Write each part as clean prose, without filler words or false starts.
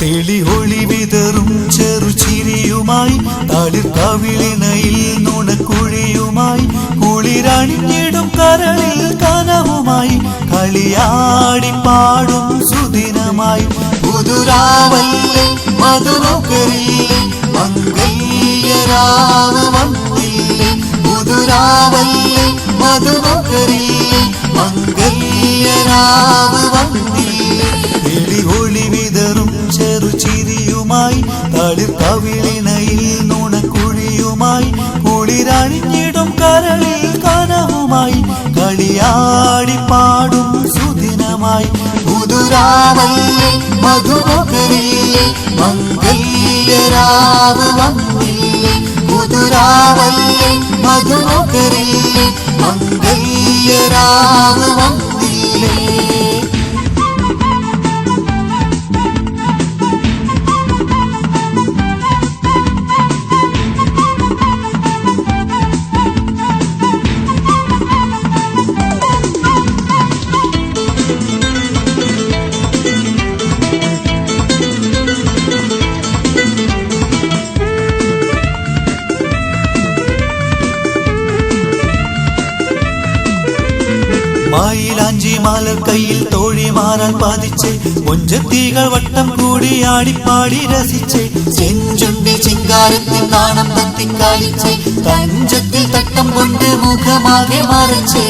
തെളി ഒളി വിതറും ചെറുചിരിയുമായി തളിർക്കവിളിനയിൽ നുണക്കുഴിയുമായി കുളിരണിഞ്ഞിടും കരളിൽ കനവുമായി കളിയാടി പാടും സുദിനമായി പുതുരാവല്ലേ മധുനോക്കരില്ലേ മംഗല്യരാവ് വന്നില്ലേ പുതുരാവല്ലേ മധുനോക്കരില്ലേ മംഗല്യരാവ് വന്നില്ലേ തെളി ഒളി വിതറും ചെറുചിരിയുമായി തളിർക്കവിളിനയിൽ നുണക്കുഴിയുമായി കുളിരണിഞ്ഞിടും കരളിൽ കനവുമായി കളിയാടി പാടും സുദിനമായി പുതുരാവല്ലേ മധുനോക്കരില്ലേ മംഗല്യരാവ് വന്നില്ലേ പുതുരാവല്ലേ മധുനോക്കരില്ലേ മംഗല്യരാവ് വന്നില്ലേ. മായിലാഞ്ചി മാലർ കയ്യിൽ തോഴിമാറാൻ പാതിച്ചേ കൊഞ്ചത്തികൾ വട്ടം കൂടി ആടിപ്പാടി രസിച്ചേ ചെഞ്ചുണ്ടി ചിങ്കാരത്തിൽ നാണം തത്തിക്കാലിച്ചേ തഞ്ചത്തിൽ തട്ടം കൊണ്ട് മുഖമാകെ മറച്ചേ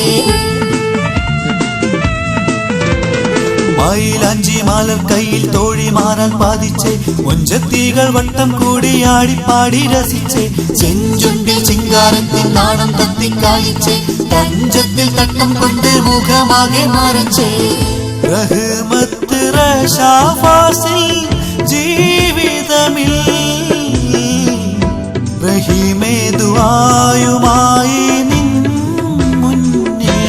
മായിലാഞ്ചി മാലർ കയ്യിൽ തോഴിമാറാൻ പാതിച്ചേ കൊഞ്ചത്തികൾ വട്ടം കൂടി ആടിപ്പാടി രസിച്ചേ ചെഞ്ചുണ്ടിൽ ചിങ്കാരത്തിൽ നാണം തത്തിക്കാലിച്ചേ തഞ്ചത്തിൽ തട്ടം കൊണ്ട് മുഖമാകെ മറച്ചേ റഹ്മത്ത് റശാഫാസിൽ ജീവിതമിൽ റഹീമേ ദുആയുമായി നിൻ മുന്നിൽ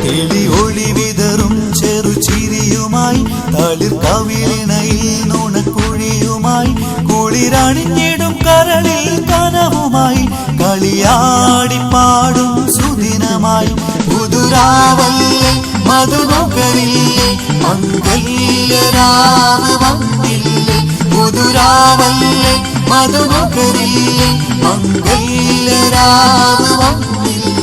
തെളി ഒളി വിതറും ചെറുചിരിയുമായി തളിർക്കവിളിനയിൽ നുണക്കുഴിയുമായി കുളിരണിഞ്ഞിടും കരളിൽ കനവുമായി കളിയാടി പാടും സുദിനമായി പുതുരാവല്ലേ മധുനോക്കരില്ലേ മംഗല്യരാവ് വന്നില്ലേ പുതുരാവല്ലേ മധുനോക്കരില്ലേ മംഗല്യരാവ് വന്നില്ലേ.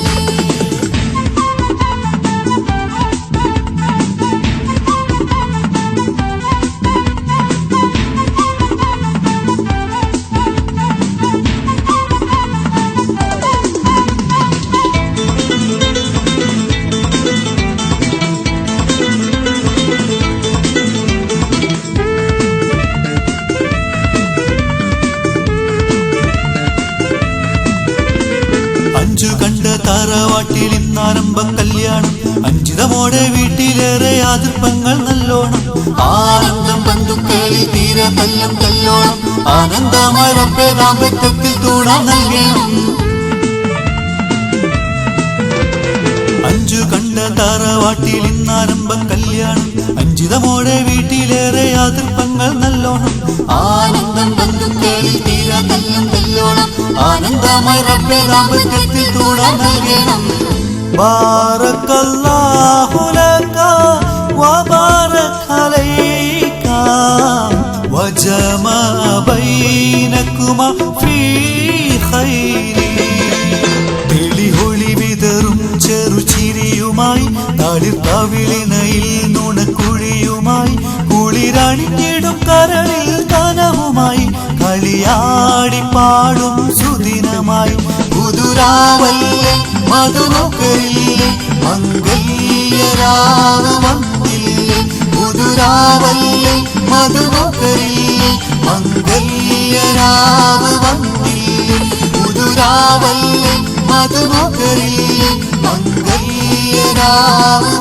അഞ്ചു കണ്ട താറവാട്ടിൽ ഇന്നാരംഭ കല്യാണം അഞ്ചിതമോടെ വീട്ടിലേറെ ആതിർപ്പങ്ങൾ നല്ലോണം ആനന്ദം ബന്ധുക്കളിൽ തീരെ തല്ലും കല്ലോണം ആനന്ദമായ റബ്ബേ ദാമ്പത്യത്തിൽ തൂണാൻ നൽകണം. അഞ്ചു കണ്ട താറവാട്ടിൽ ഇന്നാരംഭ കല്യാണം അഞ്ചിതമോടെ വീട്ടിലേറെ ആതിർപ്പങ്ങൾ നല്ലോണം ആനന്ദം ബന്ധുക്കളിൽ തീരെ തല്ലും കല്ലോണം ആനന്ദമായി റബ്ബേ ദാമ്പത്യത്തിൽ തൂണാൻ നൽകണം. ബാറക്കല്ലാഹു ലക വബാറക അലൈക വജമഅ ബൈനകുമാ ഫീ ഖൈരി തെളി ഒളി വിതറും ചെറുചിരിയുമായി തളിർക്കവിളിനയിൽ നുണക്കുഴിയുമായി കുളിരണിഞ്ഞിടും കരളിൽ കനവുമായി കളിയാടി പാടും സുദിനമായി പുതുരാവല്ലേ മധുനോക്കരില്ലേ മംഗല്യരാവ് വന്നില്ലേ പുതുരാവല്ലേ മധുനോക്കരില്ലേ മംഗല്യരാവ് വന്നില്ലേ പുതുരാവല്ലേ മധുനോക്കരില്ലേ മംഗല്യരാവ്